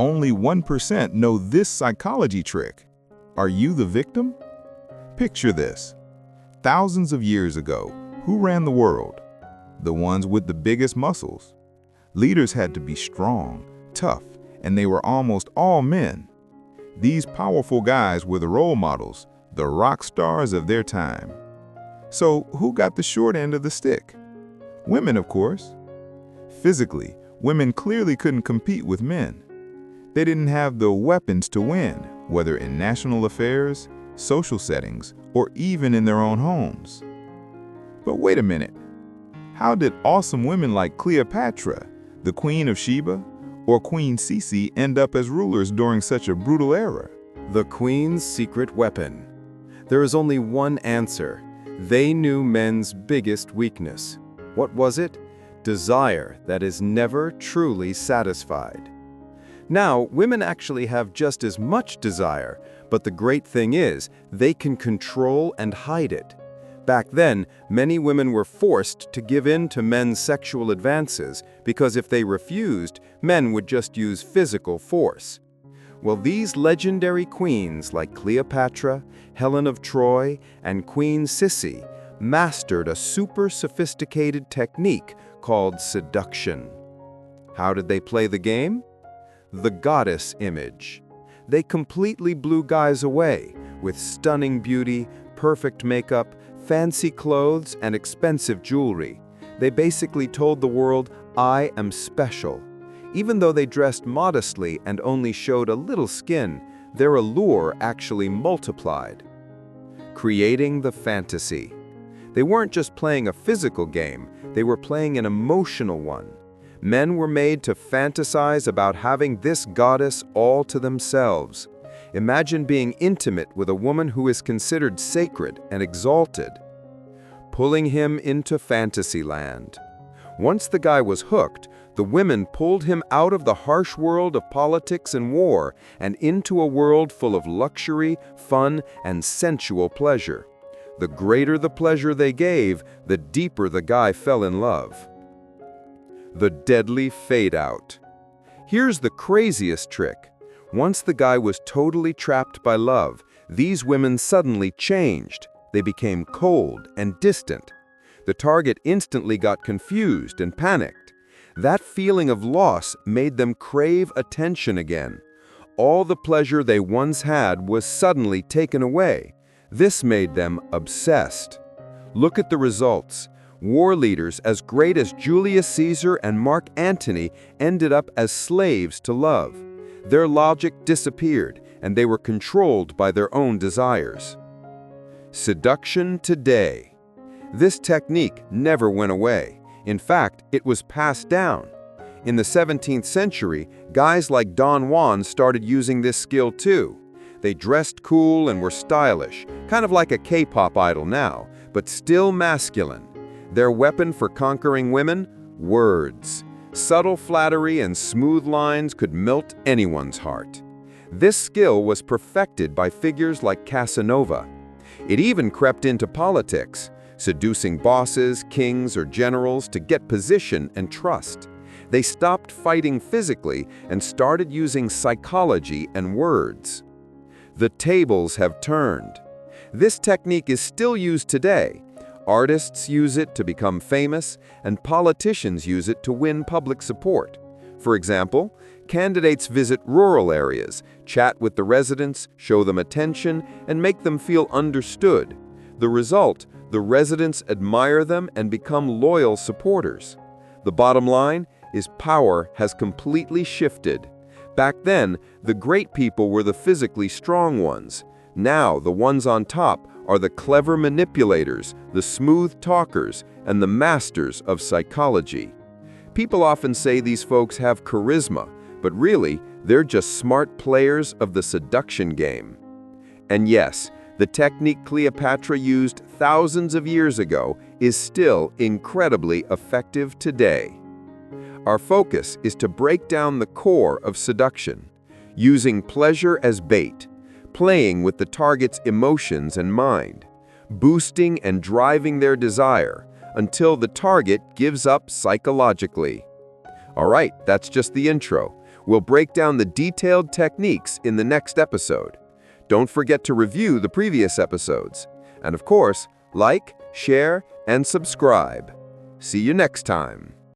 Only 1% know this psychology trick. Are you the victim? Picture this. Thousands of years ago, who ran the world? The ones with the biggest muscles. Leaders had to be strong, tough, and they were almost all men. These powerful guys were the role models, the rock stars of their time. So who got the short end of the stick? Women, of course. Physically, women clearly couldn't compete with men. They didn't have the weapons to win, whether in national affairs, social settings, or even in their own homes. But wait a minute. How did awesome women like Cleopatra, the Queen of Sheba, or Queen Sisi end up as rulers during such a brutal era? The Queen's secret weapon. There is only one answer. They knew men's biggest weakness. What was it? Desire that is never truly satisfied. Now, women actually have just as much desire, but the great thing is, they can control and hide it. Back then, many women were forced to give in to men's sexual advances because if they refused, men would just use physical force. Well, these legendary queens like Cleopatra, Helen of Troy, and Queen Sisi mastered a super sophisticated technique called seduction. How did they play the game? The goddess image. They completely blew guys away with stunning beauty, perfect makeup, fancy clothes, and expensive jewelry. They basically told the world, "I am special." Even though they dressed modestly and only showed a little skin, their allure actually multiplied. Creating the fantasy. They weren't just playing a physical game, they were playing an emotional one. Men were made to fantasize about having this goddess all to themselves. Imagine being intimate with a woman who is considered sacred and exalted. Pulling him into fantasyland. Once the guy was hooked, the women pulled him out of the harsh world of politics and war and into a world full of luxury, fun, and sensual pleasure. The greater the pleasure they gave, the deeper the guy fell in love. The deadly fade-out. Here's the craziest trick. Once the guy was totally trapped by love, these women suddenly changed. They became cold and distant. The target instantly got confused and panicked. That feeling of loss made them crave attention again. All the pleasure they once had was suddenly taken away. This made them obsessed. Look at the results. War leaders as great as Julius Caesar and Mark Antony ended up as slaves to love. Their logic disappeared, and they were controlled by their own desires. Seduction today. This technique never went away. In fact, it was passed down. In the 17th century, guys like Don Juan started using this skill too. They dressed cool and were stylish, kind of like a K-pop idol now, but still masculine. Their weapon for conquering women? Words. Subtle flattery and smooth lines could melt anyone's heart. This skill was perfected by figures like Casanova. It even crept into politics, seducing bosses, kings, or generals to get position and trust. They stopped fighting physically and started using psychology and words. The tables have turned. This technique is still used today. Artists use it to become famous, and politicians use it to win public support. For example, candidates visit rural areas, chat with the residents, show them attention, and make them feel understood. The result, the residents admire them and become loyal supporters. The bottom line is power has completely shifted. Back then, the great people were the physically strong ones. Now, the ones on top are the clever manipulators, the smooth talkers, and the masters of psychology. People often say these folks have charisma, but really, they're just smart players of the seduction game. And yes, the technique Cleopatra used thousands of years ago is still incredibly effective today. Our focus is to break down the core of seduction, using pleasure as bait, playing with the target's emotions and mind, boosting and driving their desire until the target gives up psychologically. All right, that's just the intro. We'll break down the detailed techniques in the next episode. Don't forget to review the previous episodes. And of course, like, share, and subscribe. See you next time.